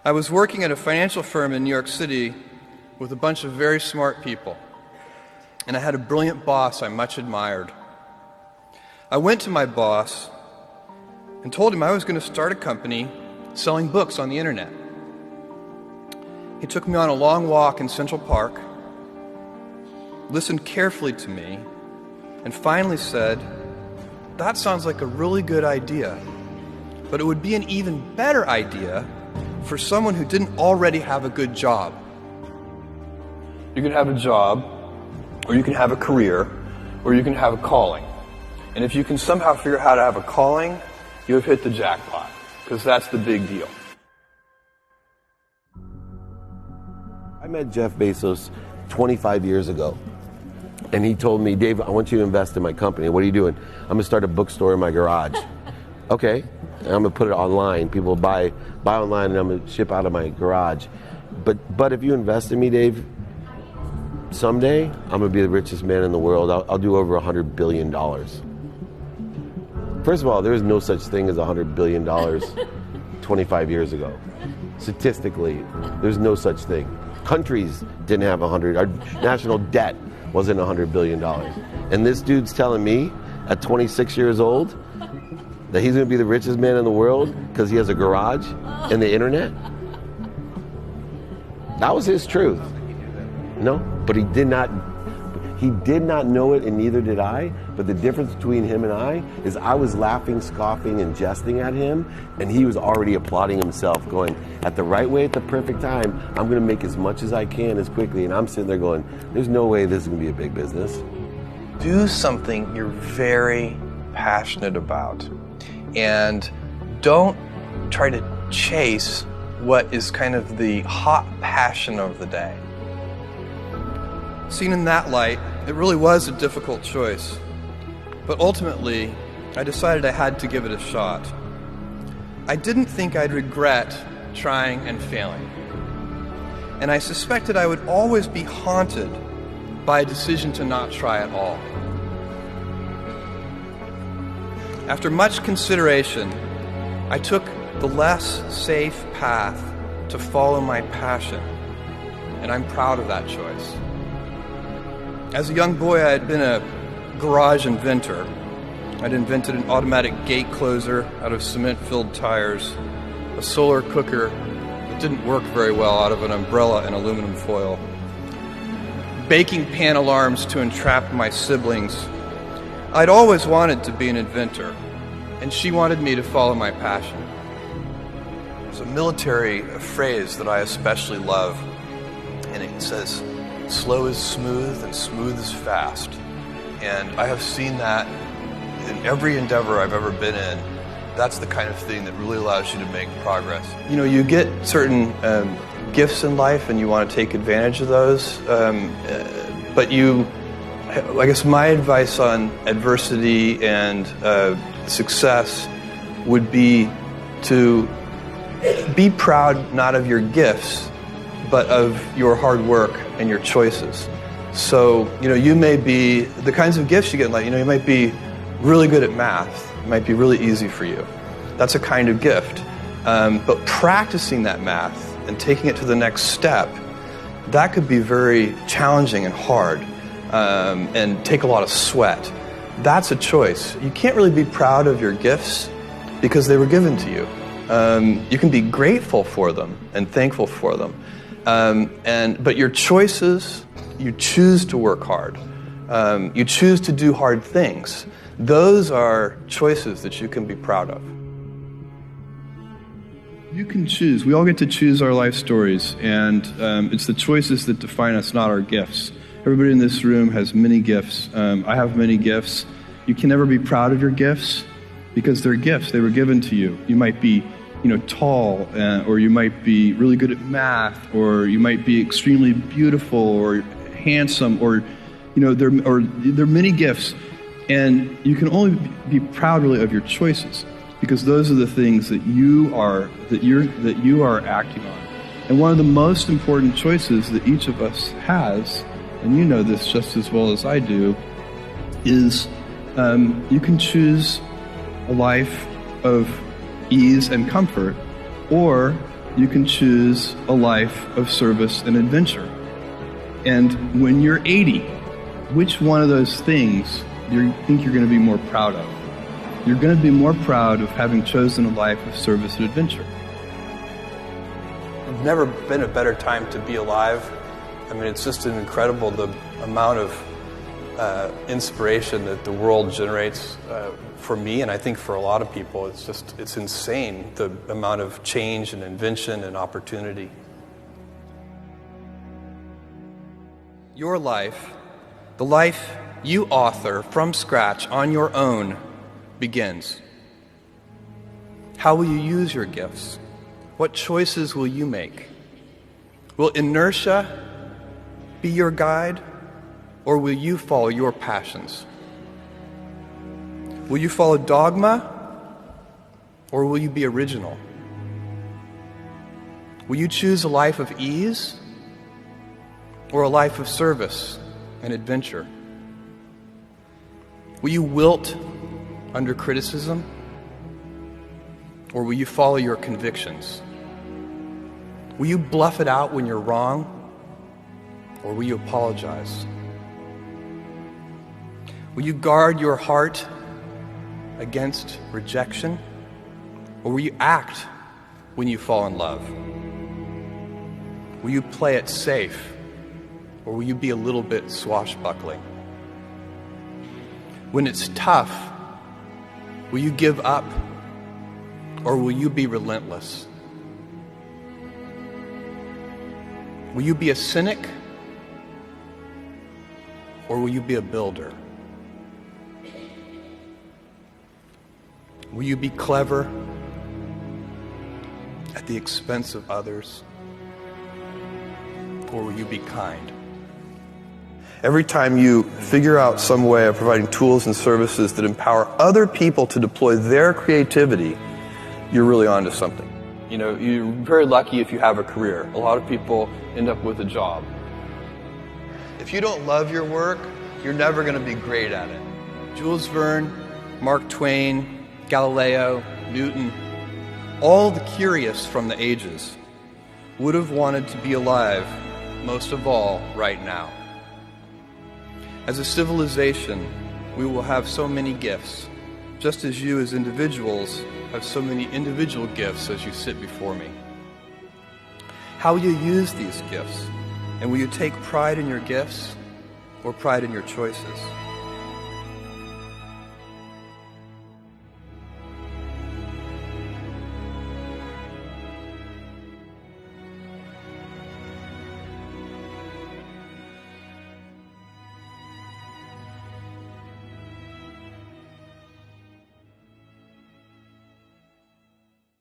I was working at a financial firm in New York City with a bunch of very smart people, and I had a brilliant boss I much admired. I went to my boss and told him I was going to start a company selling books on the internet. He took me on a long walk in Central Park, listened carefully to me, and finally said, "That sounds like a really good idea, but it would be an even better idea for someone who didn't already have a good job." You can have a job, or you can have a career, or you can have a calling. And if you can somehow figure out how to have a calling, you have hit the jackpot, because that's the big deal. I met Jeff Bezos 25 years ago, and he told me, "Dave, I want you to invest in my company. What are you doing?" "I'm going to start a bookstore in my garage." "Okay, and I'm going to put it online. People buy online, and I'm going to ship out of my garage. But if you invest in me, Dave, someday I'm going to be the richest man in the world. I'll do over $100 billion. First of all, there was no such thing as $100 billion 25 years ago. Statistically, there's no such thing. Countries didn't have 100. Our national debt wasn't $100 billion. And this dude's telling me at 26 years old that he's going to be the richest man in the world because he has a garage and the internet? That was his truth. No, but he did not know it, and neither did I. But the difference between him and I is I was laughing, scoffing, and jesting at him, and he was already applauding himself, going, at the right way, at the perfect time, I'm going to make as much as I can as quickly. And I'm sitting there going, there's no way this is going to be a big business. Do something you're very passionate about, and don't try to chase what is kind of the hot passion of the day. Seen in that light, it really was a difficult choice, but ultimately, I decided I had to give it a shot. I didn't think I'd regret trying and failing, and I suspected I would always be haunted by a decision to not try at all. After much consideration, I took the less safe path to follow my passion, and I'm proud of that choice. As a young boy, I had been a garage inventor. I'd invented an automatic gate closer out of cement-filled tires, a solar cooker that didn't work very well out of an umbrella and aluminum foil, baking pan alarms to entrap my siblings. I'd always wanted to be an inventor, and she wanted me to follow my passion. There's a military phrase that I especially love, and it says, "Slow is smooth and smooth is fast." And I have seen that in every endeavor I've ever been in. That's the kind of thing that really allows you to make progress. You know, you get certain gifts in life and you want to take advantage of those, but I guess my advice on adversity and success would be to be proud not of your gifts, but of your hard work and your choices. So, you may be, the kinds of gifts you get in life, you might be really good at math. It might be really easy for you. That's a kind of gift. But practicing that math and taking it to the next step, that could be very challenging and hard, and take a lot of sweat. That's a choice. You can't really be proud of your gifts because they were given to you. You can be grateful for them and thankful for them. But your choices, you choose to work hard. You choose to do hard things. Those are choices that you can be proud of. You can choose. We all get to choose our life stories, and it's the choices that define us, not our gifts. Everybody in this room has many gifts. I have many gifts. You can never be proud of your gifts because they're gifts. They were given to you. You might be tall, or you might be really good at math, or you might be extremely beautiful or handsome, or there are many gifts, and you can only be proud really of your choices because those are the things that you are acting on. And one of the most important choices that each of us has, and you know this just as well as I do, is you can choose a life of ease and comfort, or you can choose a life of service and adventure. And when you're 80, which one of those things do you think you're going to be more proud of? You're going to be more proud of having chosen a life of service and adventure. There's never been a better time to be alive. I mean, it's just incredible the amount of inspiration that the world generates for me, and I think for a lot of people. It's insane, the amount of change and invention and opportunity. Your life, the life you author from scratch on your own, begins. How will you use your gifts? What choices will you make? Will inertia be your guide, or will you follow your passions? Will you follow dogma, or will you be original? Will you choose a life of ease, or a life of service and adventure? Will you wilt under criticism, or will you follow your convictions? Will you bluff it out when you're wrong, or will you apologize? Will you guard your heart against rejection, or will you act when you fall in love? Will you play it safe, or will you be a little bit swashbuckling? When it's tough, will you give up, or will you be relentless? Will you be a cynic, or will you be a builder? Will you be clever at the expense of others, or will you be kind? Every time you figure out some way of providing tools and services that empower other people to deploy their creativity, you're really onto something. You know, you're very lucky if you have a career. A lot of people end up with a job. If you don't love your work, you're never going to be great at it. Jules Verne, Mark Twain, Galileo, Newton, all the curious from the ages would have wanted to be alive, most of all, right now. As a civilization, we will have so many gifts, just as you as individuals have so many individual gifts as you sit before me. How will you use these gifts? And will you take pride in your gifts or pride in your choices?